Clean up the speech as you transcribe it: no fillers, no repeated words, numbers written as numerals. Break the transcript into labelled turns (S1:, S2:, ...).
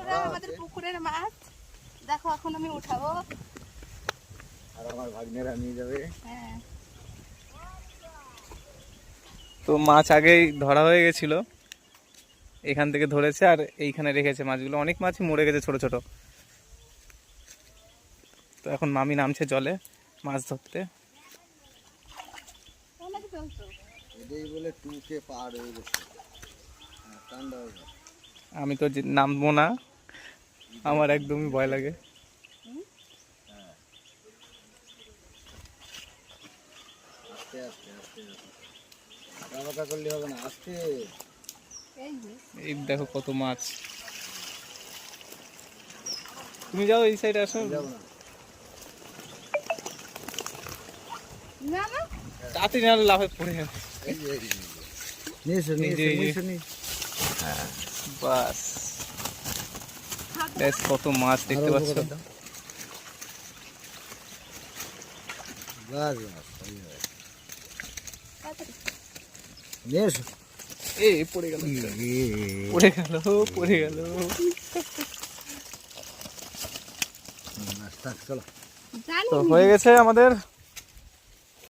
S1: বন্ধুরা আমাদের পুকুরের মাছ দেখো এখন আমি উঠাবো
S2: আর আমার ভাগ্নেরা নিয়ে যাবে।
S1: হ্যাঁ
S3: তো মাছ আগেই ধরা হয়ে গেছিল, এখান থেকে ধরেছে আর এইখানে রেখেছে মাছগুলো। অনেক মাছই মরে গেছে ছোট ছোট। তো এখন মামি নামছে জলে মাছ ধরতে।
S2: এটাই বলে টুকে পার হয়ে গেছে, ঠান্ডা হয়ে গেছে।
S3: আমি তো নামবো না, আমার একদমই ভয় লাগে।
S2: আস্তে আস্তে আস্তে আস্তে করলে হবে না, আস্তে।
S3: এই দেখো কত মাছ। তুমি যাও এই সাইডে আসো।
S2: যাবো না,
S1: না না
S3: তাড়াতাড়ি নাহলে লাফে পড়ে যাবে। বাস বেশ কত মাছ দেখতে পাচ্ছ। এই পড়ে গেল পড়ে গেল পড়ে গেল। তো হয়ে গেছে আমাদের